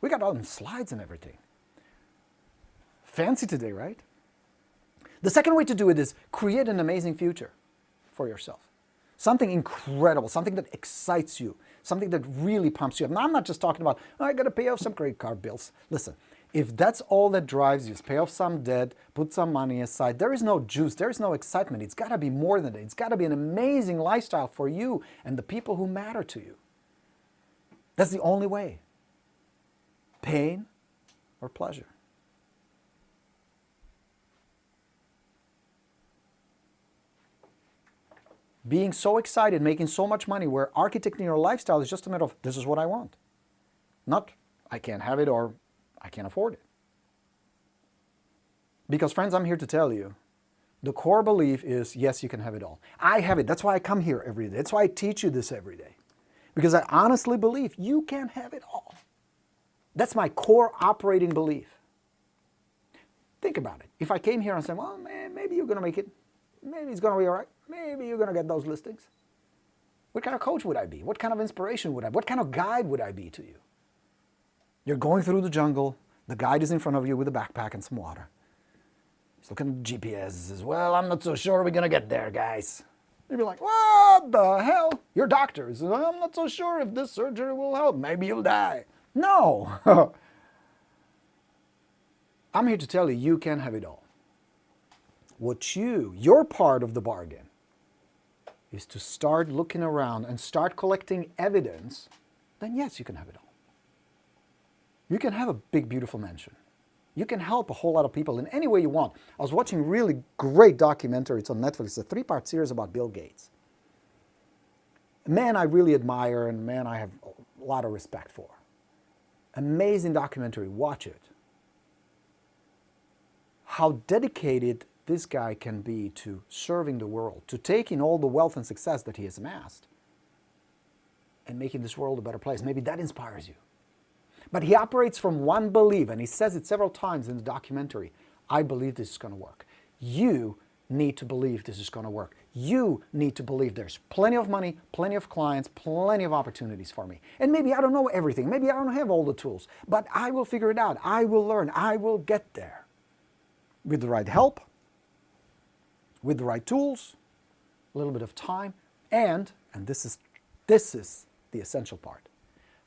We got all them slides and everything. Fancy today, right? The second way to do it is create an amazing future for yourself. Something incredible, something that excites you, something that really pumps you up. Now, I'm not just talking about, oh, I got to pay off some credit card bills. Listen, if that's all that drives you, is pay off some debt, put some money aside, there is no juice, there is no excitement. It's got to be more than that. It's got to be an amazing lifestyle for you and the people who matter to you. That's the only way. Pain or pleasure. Being so excited, making so much money, where architecting your lifestyle is just a matter of, this is what I want. Not, I can't have it or I can't afford it. Because friends, I'm here to tell you, the core belief is, yes, you can have it all. I have it. That's why I come here every day. That's why I teach you this every day. Because I honestly believe you can have it all. That's my core operating belief. Think about it. If I came here and said, well, man, maybe you're going to make it. Maybe it's going to be all right. Maybe you're going to get those listings. What kind of coach would I be? What kind of inspiration would I be? What kind of guide would I be to you? You're going through the jungle. The guide is in front of you with a backpack and some water. He's looking at the GPS and says, well, I'm not so sure we're going to get there, guys. You'd be like, what the hell? Your doctor says, I'm not so sure if this surgery will help. Maybe you'll die. No. I'm here to tell you, you can have it all. Your part of the bargain is to start looking around and start collecting evidence, then yes, you can have it all. You can have a big, beautiful mansion. You can help a whole lot of people in any way you want. I was watching a really great documentary. It's on Netflix. It's a 3-part series about Bill Gates. A man I really admire and a man I have a lot of respect for. Amazing documentary. Watch it. How dedicated this guy can be to serving the world, to taking all the wealth and success that he has amassed and making this world a better place. Maybe that inspires you. But he operates from one belief, and he says it several times in the documentary. I believe this is going to work. You need to believe this is going to work. You need to believe there's plenty of money, plenty of clients, plenty of opportunities for me. And maybe I don't know everything. Maybe I don't have all the tools. But I will figure it out. I will learn. I will get there. With the right help, with the right tools, a little bit of time, and this is the essential part.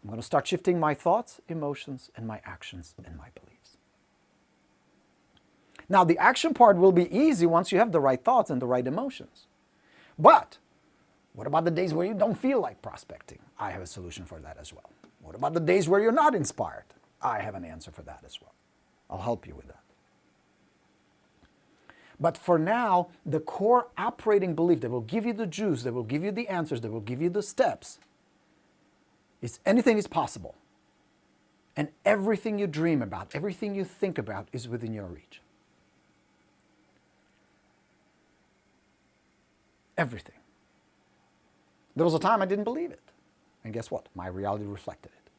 I'm going to start shifting my thoughts, emotions, and my actions and my beliefs. Now, the action part will be easy once you have the right thoughts and the right emotions. But what about the days where you don't feel like prospecting? I have a solution for that as well. What about the days where you're not inspired? I have an answer for that as well. I'll help you with that. But for now, the core operating belief that will give you the juice, that will give you the answers, that will give you the steps, is anything is possible. And everything you dream about, everything you think about is within your reach. Everything. There was a time I didn't believe it. And guess what? My reality reflected it.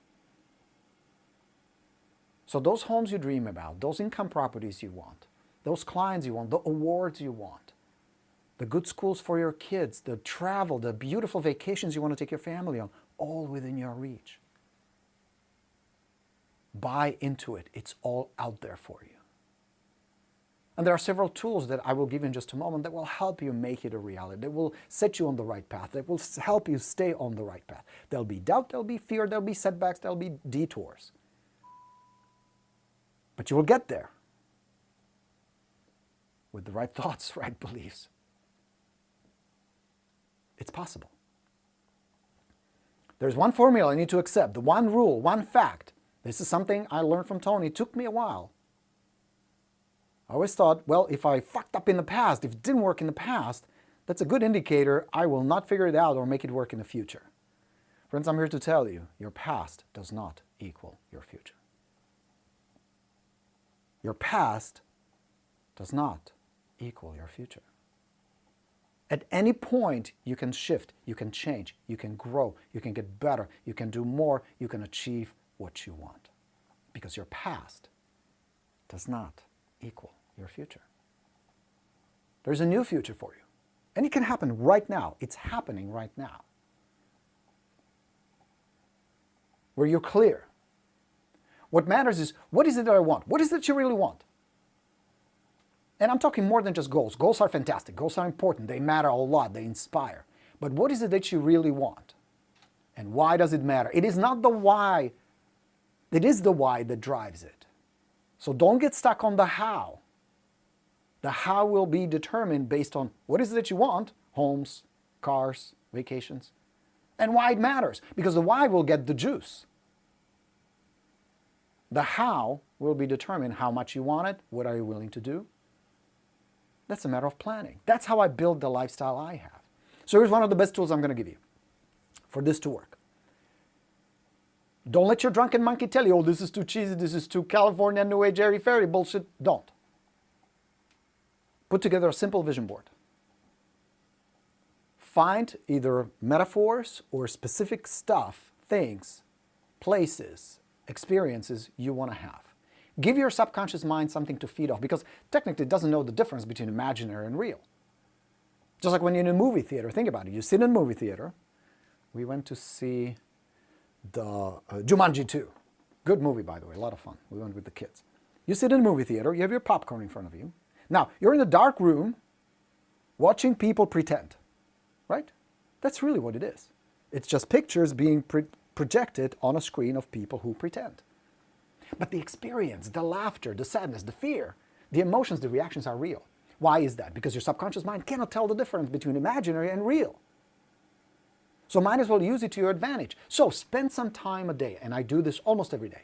So those homes you dream about, those income properties you want, those clients you want, the awards you want, the good schools for your kids, the travel, the beautiful vacations you want to take your family on, all within your reach. Buy into it. It's all out there for you. And there are several tools that I will give you in just a moment that will help you make it a reality, that will set you on the right path, that will help you stay on the right path. There'll be doubt, there'll be fear, there'll be setbacks, there'll be detours. But you will get there with the right thoughts, right beliefs. It's possible. There's one formula I need to accept, the one rule, one fact. This is something I learned from Tony. It took me a while. I always thought, well, if I fucked up in the past, if it didn't work in the past, that's a good indicator I will not figure it out or make it work in the future. Friends, I'm here to tell you, your past does not equal your future. Your past does not equal your future. At any point, you can shift, you can change, you can grow, you can get better, you can do more, you can achieve what you want. Because your past does not equal your future. There's a new future for you. And it can happen right now. It's happening right now. Where you're clear. What matters is, what is it that I want? What is it you really want? And I'm talking more than just goals. Goals are fantastic. Goals are important. They matter a lot. They inspire. But what is it that you really want? And why does it matter? It is not the why. It is the why that drives it. So don't get stuck on the how. The how will be determined based on what is it that you want, homes, cars, vacations, and why it matters, because the why will get the juice. The how will be determined how much you want it, what are you willing to do. That's a matter of planning. That's how I build the lifestyle I have. So here's one of the best tools I'm going to give you for this to work. Don't let your drunken monkey tell you, oh, this is too cheesy, this is too California, New Age, airy fairy bullshit. Don't. Put together a simple vision board. Find either metaphors or specific stuff, things, places, experiences you want to have. Give your subconscious mind something to feed off, because technically it doesn't know the difference between imaginary and real. Just like when you're in a movie theater, think about it. You sit in a movie theater. We went to see the Jumanji 2. Good movie, by the way, a lot of fun. We went with the kids. You sit in a movie theater, you have your popcorn in front of you. Now, you're in a dark room watching people pretend, right? That's really what it is. It's just pictures being projected on a screen of people who pretend. But the experience, the laughter, the sadness, the fear, the emotions, the reactions are real. Why is that? Because your subconscious mind cannot tell the difference between imaginary and real. So might as well use it to your advantage. So spend some time a day, and I do this almost every day,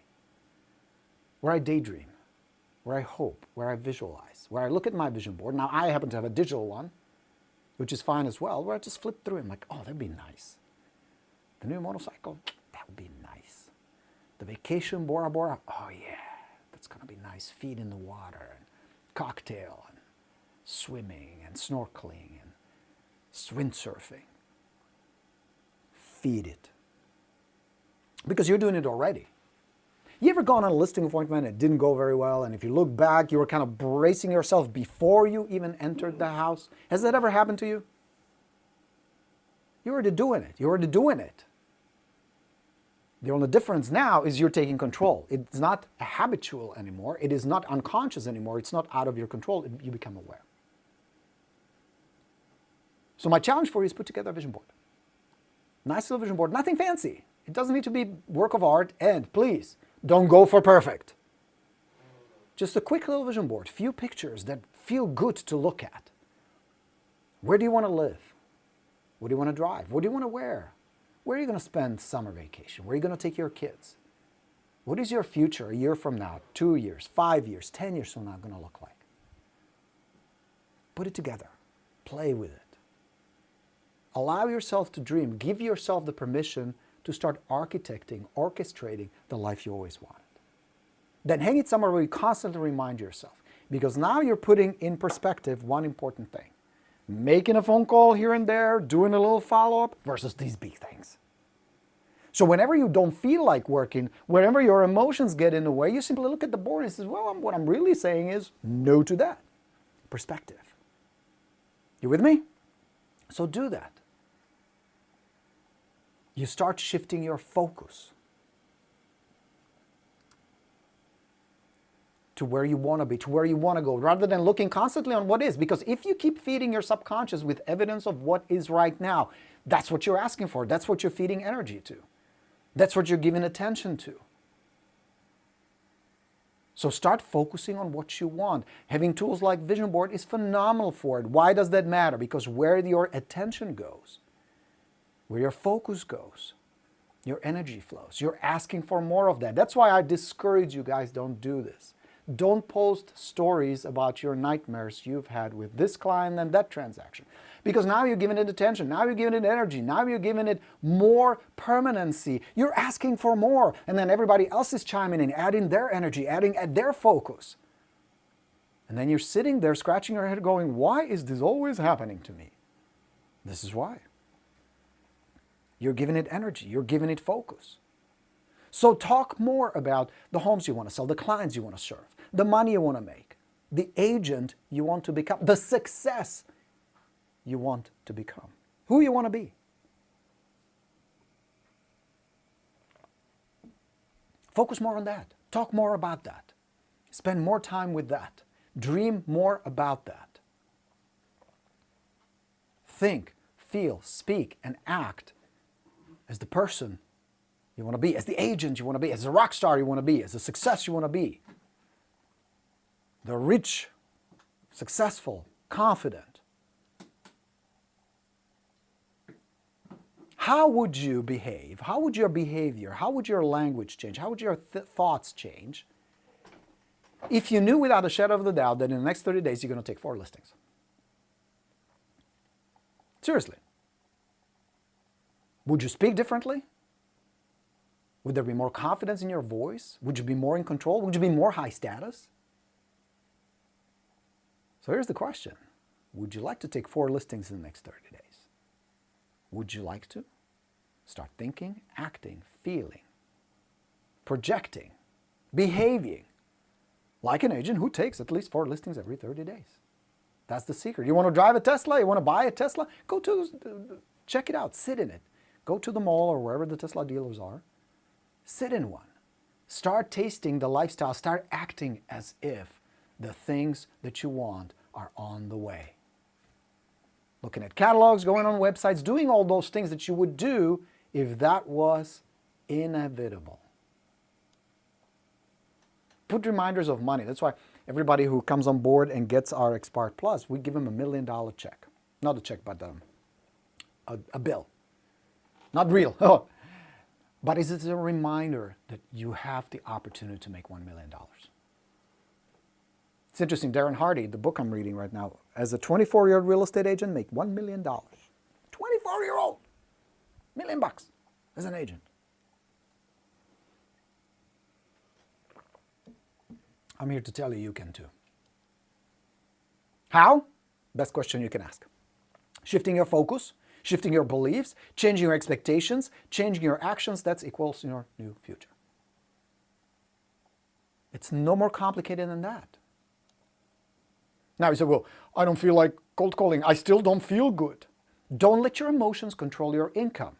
where I daydream, where I hope, where I visualize, where I look at my vision board. Now I happen to have a digital one, which is fine as well, where I just flip through it. I'm like, oh, that'd be nice. The new motorcycle, that would be nice. The vacation, Bora Bora, oh yeah, that's gonna be nice. Feet in the water, and cocktail, and swimming, and snorkeling, and windsurfing. Feed it. Because you're doing it already. You ever gone on a listing appointment and it didn't go very well, and if you look back, you were kind of bracing yourself before you even entered the house? Has that ever happened to you? You're already doing it. You're already doing it. The only difference now is you're taking control. It's not habitual anymore. It is not unconscious anymore. It's not out of your control. You become aware. So my challenge for you is put together a vision board. Nice little vision board, nothing fancy. It doesn't need to be work of art, and please, don't go for perfect. Just a quick little vision board, few pictures that feel good to look at. Where do you want to live? What do you want to drive? What do you want to wear? Where are you going to spend summer vacation? Where are you going to take your kids? What is your future a year from now, 2 years, 5 years, 10 years from now going to look like? Put it together. Play with it. Allow yourself to dream. Give yourself the permission to start architecting, orchestrating the life you always wanted. Then hang it somewhere where you constantly remind yourself. Because now you're putting in perspective one important thing. Making a phone call here and there, doing a little follow-up, versus these big things. So whenever you don't feel like working, whenever your emotions get in the way, you simply look at the board and say, well, what I'm really saying is no to that. Perspective. You with me? So do that. You start shifting your focus to where you want to be, to where you want to go, rather than looking constantly on what is. Because if you keep feeding your subconscious with evidence of what is right now, that's what you're asking for. That's what you're feeding energy to. That's what you're giving attention to. So start focusing on what you want. Having tools like Vision Board is phenomenal for it. Why does that matter? Because where your attention goes, where your focus goes, your energy flows. You're asking for more of that. That's why I discourage you guys, don't do this. Don't post stories about your nightmares you've had with this client and that transaction. Because now you're giving it attention, now you're giving it energy, now you're giving it more permanency. You're asking for more, and then everybody else is chiming in, adding their energy, adding at their focus. And then you're sitting there scratching your head going, why is this always happening to me? This is why. You're giving it energy, you're giving it focus. So talk more about the homes you want to sell, the clients you want to serve, the money you want to make, the agent you want to become, the success you want to become, who you want to be. Focus more on that. Talk more about that. Spend more time with that. Dream more about that. Think, feel, speak, and act as the person you want to be, as the agent you want to be, as the rock star you want to be, as the success you want to be. The rich, successful, confident. How would you behave? How would your behavior, how would your language change? How would your thoughts change if you knew without a shadow of a doubt that in the next 30 days you're going to take 4 listings? Seriously. Would you speak differently? Would there be more confidence in your voice? Would you be more in control? Would you be more high status? So here's the question. Would you like to take 4 listings in the next 30 days? Would you like to? Start thinking, acting, feeling, projecting, behaving like an agent who takes at least 4 listings every 30 days. That's the secret. You want to drive a Tesla? You want to buy a Tesla? Go to, check it out, sit in it. Go to the mall or wherever the Tesla dealers are. Sit in one. Start tasting the lifestyle. Start acting as if the things that you want are on the way. Looking at catalogs, going on websites, doing all those things that you would do if that was inevitable. Put reminders of money. That's why everybody who comes on board and gets our Expired Plus, we give them $1 million check. Not a check, but a bill. Not real. But is it a reminder that you have the opportunity to make $1 million? It's interesting, Darren Hardy, the book I'm reading right now, as a 24-year-old real estate agent, make $1 million. 24-year-old, $1 million as an agent. I'm here to tell you you can too. How? Best question you can ask. Shifting your focus, shifting your beliefs, changing your expectations, changing your actions, that equals your new future. It's no more complicated than that. Now you say, well, I don't feel like cold calling. I still don't feel good. Don't let your emotions control your income.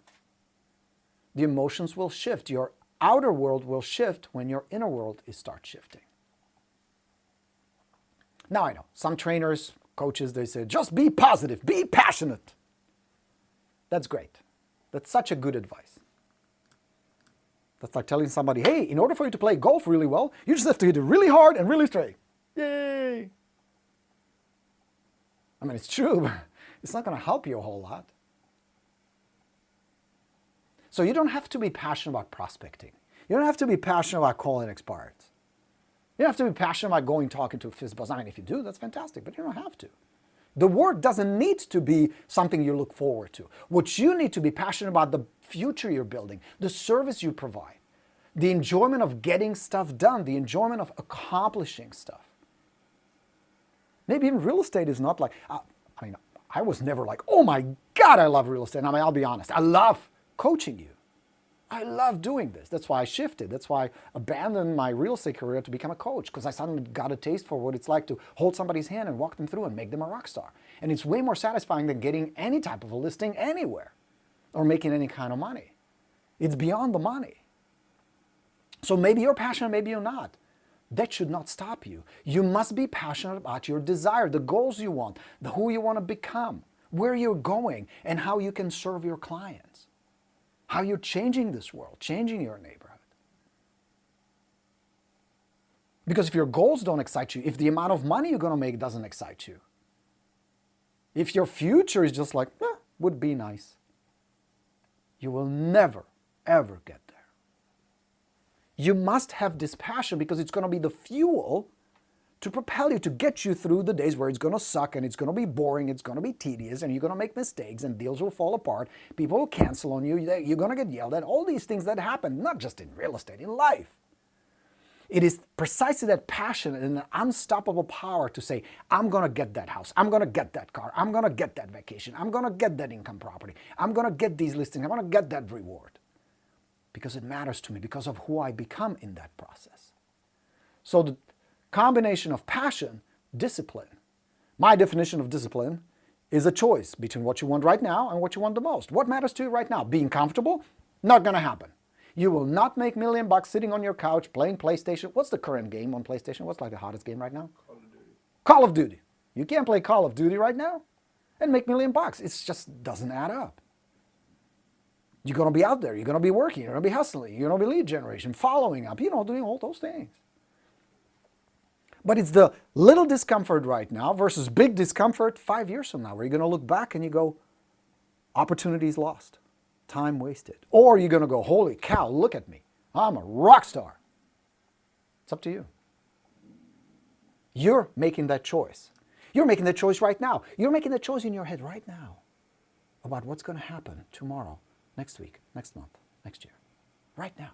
The emotions will shift. Your outer world will shift when your inner world starts shifting. Now I know, some trainers, coaches, they say, just be positive, be passionate. That's great. That's such a good advice. That's like telling somebody, hey, in order for you to play golf really well, you just have to hit it really hard and really straight. Yay! I mean, it's true, but it's not going to help you a whole lot. So you don't have to be passionate about prospecting. You don't have to be passionate about calling expireds. You don't have to be passionate about going talking to a fist buzz. I mean, if you do, that's fantastic, but you don't have to. The work doesn't need to be something you look forward to. What you need to be passionate about, the future you're building, the service you provide, the enjoyment of getting stuff done, the enjoyment of accomplishing stuff. Maybe even real estate is not like, I was never like, oh my God, I love real estate. I mean, I'll be honest, I love coaching you. I love doing this. That's why I shifted. That's why I abandoned my real estate career to become a coach, because I suddenly got a taste for what it's like to hold somebody's hand and walk them through and make them a rock star. And it's way more satisfying than getting any type of a listing anywhere or making any kind of money. It's beyond the money. So maybe you're passionate, maybe you're not. That should not stop you. You must be passionate about your desire, the goals you want, who you want to become, where you're going, and how you can serve your clients. How you're changing this world, changing your neighborhood. Because if your goals don't excite you, if the amount of money you're going to make doesn't excite you, if your future is just like, would be nice, you will never, ever get there. You must have this passion because it's going to be the fuel to propel you, to get you through the days where it's going to suck and it's going to be boring, it's going to be tedious, and you're going to make mistakes and deals will fall apart, people will cancel on you, you're going to get yelled at, all these things that happen, not just in real estate, in life. It is precisely that passion and an unstoppable power to say, I'm going to get that house, I'm going to get that car, I'm going to get that vacation, I'm going to get that income property, I'm going to get these listings, I'm going to get that reward. Because it matters to me, because of who I become in that process. So the combination of passion, discipline. My definition of discipline is a choice between what you want right now and what you want the most. What matters to you right now? Being comfortable? Not going to happen. You will not make $1 million sitting on your couch playing PlayStation. What's the current game on PlayStation? What's like the hottest game right now? Call of Duty. Call of Duty. You can't play Call of Duty right now and make $1 million. It just doesn't add up. You're going to be out there. You're going to be working. You're going to be hustling. You're going to be lead generation, following up, doing all those things. But it's the little discomfort right now versus big discomfort 5 years from now, where you're going to look back and you go, opportunities lost, time wasted. Or you're going to go, holy cow, look at me. I'm a rock star. It's up to you. You're making that choice. You're making that choice right now. You're making that choice in your head right now about what's going to happen tomorrow, next week, next month, next year. Right now.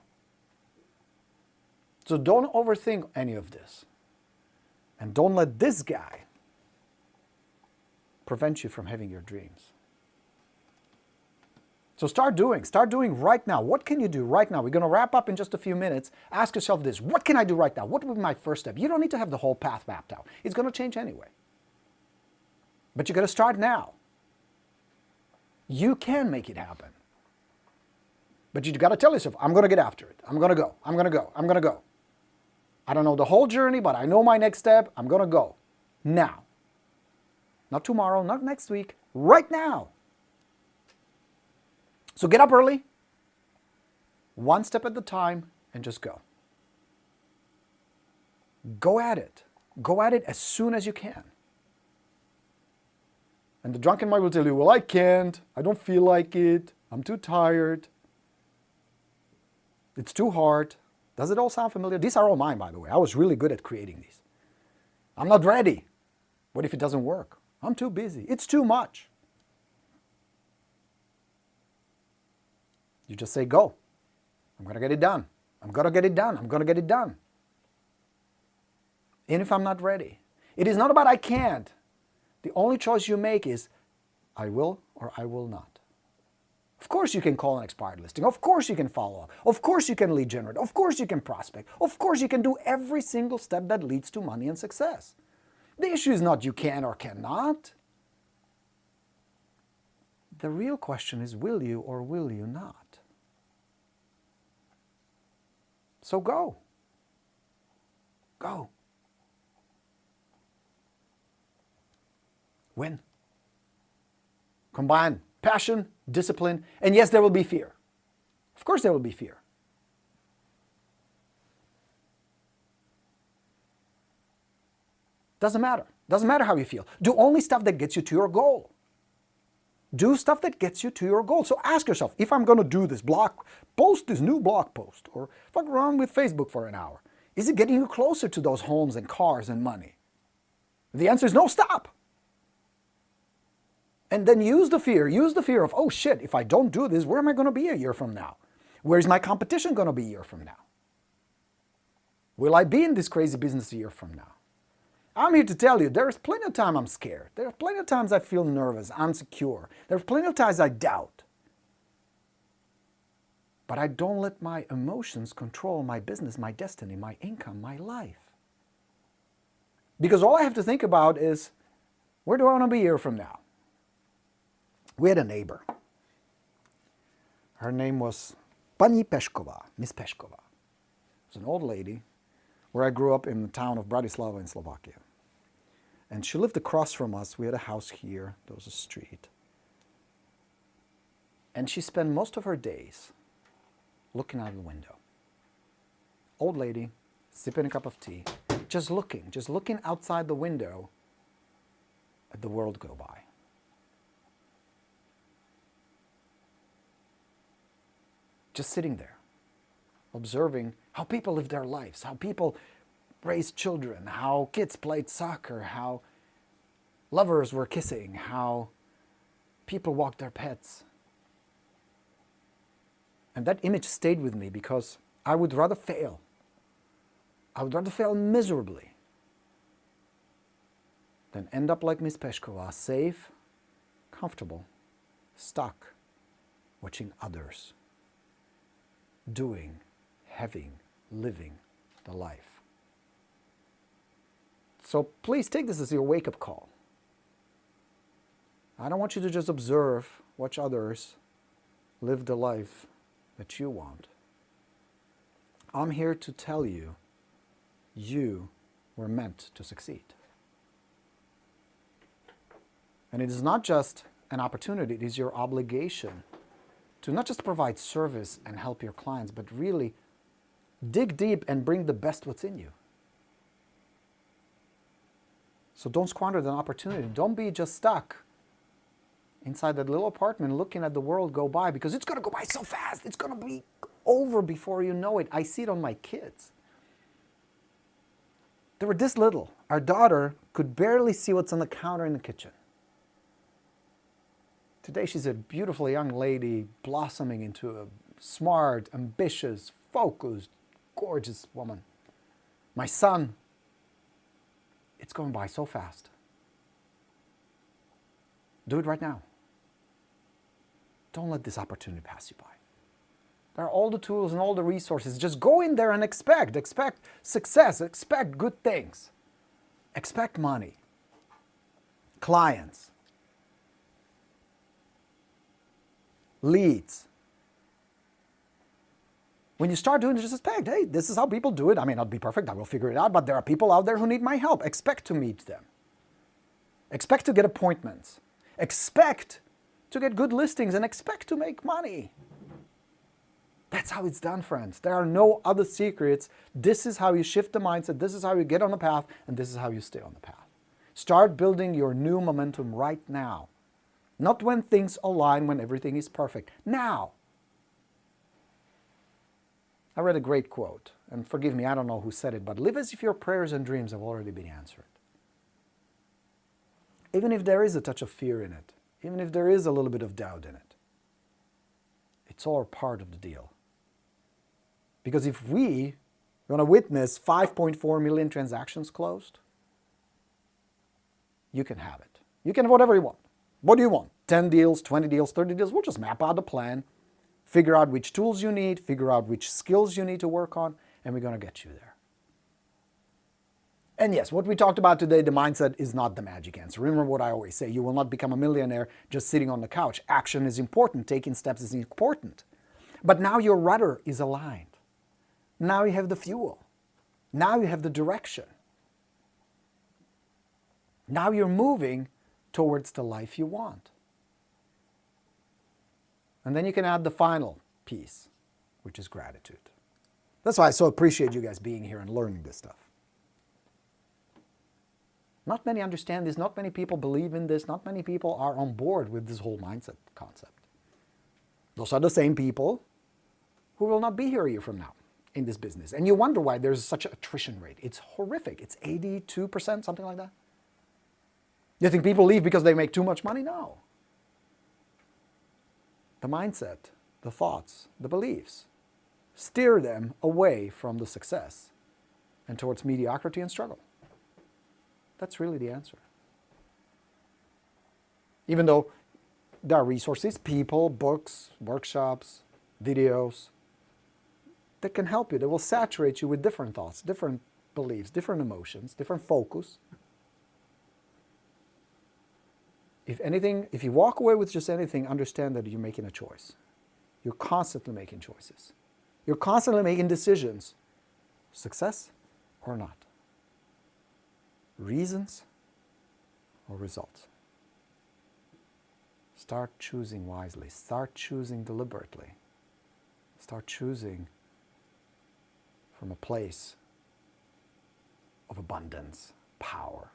So don't overthink any of this. And don't let this guy prevent you from having your dreams. So start doing right now. What can you do right now? We're going to wrap up in just a few minutes. Ask yourself this, what can I do right now? What would be my first step? You don't need to have the whole path mapped out. It's going to change anyway. But you got to start now. You can make it happen. But you got to tell yourself, I'm going to get after it. I'm going to go. I'm going to go. I'm going to go. I don't know the whole journey, but I know my next step. I'm going to go. Now. Not tomorrow, not next week. Right now. So get up early. One step at a time and just go. Go at it. Go at it as soon as you can. And the drunken mind will tell you, well, I can't. I don't feel like it. I'm too tired. It's too hard. Does it all sound familiar? These are all mine, by the way. I was really good at creating these. I'm not ready. What if it doesn't work? I'm too busy. It's too much. You just say, go. I'm going to get it done. I'm going to get it done. I'm going to get it done. Even if I'm not ready. It is not about I can't. The only choice you make is I will or I will not. Of course you can call an expired listing. Of course you can follow up. Of course you can lead generate. Of course you can prospect. Of course you can do every single step that leads to money and success. The issue is not you can or cannot. The real question is, will you or will you not? So go. Go. Win. Combine passion, discipline, and yes, there will be fear. Of course there will be fear. Doesn't matter. Doesn't matter how you feel. Do only stuff that gets you to your goal. Do stuff that gets you to your goal. So ask yourself, if I'm going to do this new blog post, or fuck around with Facebook for an hour, is it getting you closer to those homes and cars and money? If the answer is no, stop. And then use the fear of, oh shit, if I don't do this, where am I going to be a year from now? Where is my competition going to be a year from now? Will I be in this crazy business a year from now? I'm here to tell you, there's plenty of time I'm scared. There are plenty of times I feel nervous, insecure. There's plenty of times I doubt. But I don't let my emotions control my business, my destiny, my income, my life. Because all I have to think about is, where do I want to be a year from now? We had a neighbor. Her name was Pani Pešková, Miss Pešková. She was an old lady where I grew up in the town of Bratislava in Slovakia. And she lived across from us. We had a house here. There was a street. And she spent most of her days looking out the window. Old lady, sipping a cup of tea, just looking outside the window at the world go by. Just sitting there, observing how people live their lives, how people raised children, how kids played soccer, how lovers were kissing, how people walked their pets. And that image stayed with me because I would rather fail. I would rather fail miserably than end up like Miss Pešková, safe, comfortable, stuck, watching others doing, having, living the life. So please take this as your wake-up call. I don't want you to just observe, watch others live the life that you want. I'm here to tell you, you were meant to succeed. And it is not just an opportunity, it is your obligation to not just provide service and help your clients, but really dig deep and bring the best what's in you. So don't squander the opportunity. Don't be just stuck inside that little apartment looking at the world go by, because it's going to go by so fast. It's going to be over before you know it. I see it on my kids. They were this little. Our daughter could barely see what's on the counter in the kitchen. Today she's a beautiful young lady blossoming into a smart, ambitious, focused, gorgeous woman. My son, it's going by so fast. Do it right now. Don't let this opportunity pass you by. There are all the tools and all the resources. Just go in there and expect. Expect success. Expect good things. Expect money. Clients. Leads. When you start doing it, just expect, hey, this is how people do it. I may not be perfect. I will figure it out. But there are people out there who need my help. Expect to meet them. Expect to get appointments. Expect to get good listings and expect to make money. That's how it's done, friends. There are no other secrets. This is how you shift the mindset. This is how you get on the path, and this is how you stay on the path. Start building your new momentum right now. Not when things align, when everything is perfect. Now. I read a great quote, and forgive me, I don't know who said it, but live as if your prayers and dreams have already been answered. Even if there is a touch of fear in it, even if there is a little bit of doubt in it, it's all part of the deal. Because if we want to witness 5.4 million transactions closed, you can have it. You can have whatever you want. What do you want? 10 deals, 20 deals, 30 deals? We'll just map out a plan, figure out which tools you need, figure out which skills you need to work on, and we're going to get you there. And yes, what we talked about today, the mindset is not the magic answer. Remember what I always say, you will not become a millionaire just sitting on the couch. Action is important, taking steps is important. But now your rudder is aligned. Now you have the fuel. Now you have the direction. Now you're moving towards the life you want. And then you can add the final piece, which is gratitude. That's why I so appreciate you guys being here and learning this stuff. Not many understand this, not many people believe in this, not many people are on board with this whole mindset concept. Those are the same people who will not be here a year from now in this business. And you wonder why there's such an attrition rate. It's horrific. It's 82%, something like that. You think people leave because they make too much money? No. The mindset, the thoughts, the beliefs steer them away from the success and towards mediocrity and struggle. That's really the answer. Even though there are resources, people, books, workshops, videos that can help you, that will saturate you with different thoughts, different beliefs, different emotions, different focus. If anything, if you walk away with just anything, understand that you're making a choice. You're constantly making choices. You're constantly making decisions. Success or not. Reasons or results. Start choosing wisely. Start choosing deliberately. Start choosing from a place of abundance, power,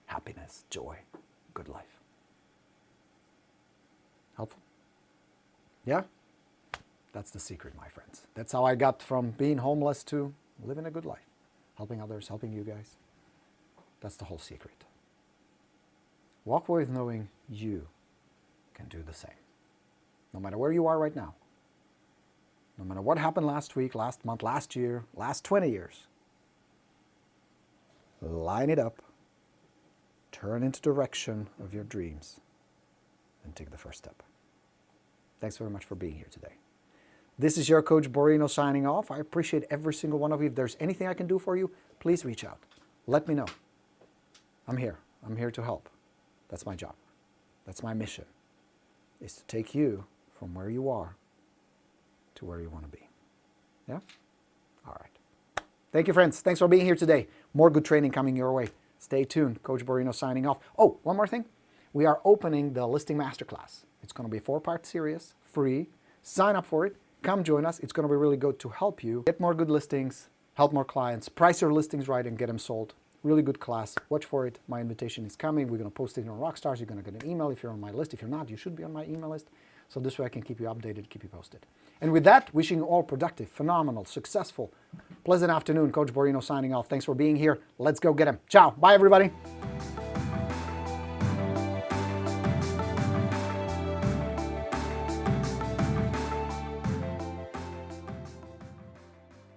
happiness, joy, good life. Helpful? Yeah? That's the secret, my friends. That's how I got from being homeless to living a good life. Helping others, helping you guys. That's the whole secret. Walk away with knowing you can do the same. No matter where you are right now. No matter what happened last week, last month, last year, last 20 years. Line it up. Turn into direction of your dreams. And take the first step. Thanks very much for being here today. This is your coach Borino signing off. I appreciate every single one of you. If there's anything I can do for you, please reach out. Let me know. I'm here. I'm here to help. That's my job. That's my mission, is to take you from where you are to where you want to be. Yeah? All right. Thank you, friends. Thanks for being here today. More good training coming your way. Stay tuned. Coach Borino signing off. Oh, one more thing. We are opening the Listing Masterclass. It's going to be a 4-part series, free. Sign up for it. Come join us. It's going to be really good to help you get more good listings, help more clients, price your listings right, and get them sold. Really good class. Watch for it. My invitation is coming. We're going to post it on Rockstars. You're going to get an email if you're on my list. If you're not, you should be on my email list. So this way I can keep you updated, keep you posted. And with that, wishing you all productive, phenomenal, successful, pleasant afternoon. Coach Borino signing off. Thanks for being here. Let's go get them. Ciao. Bye, everybody.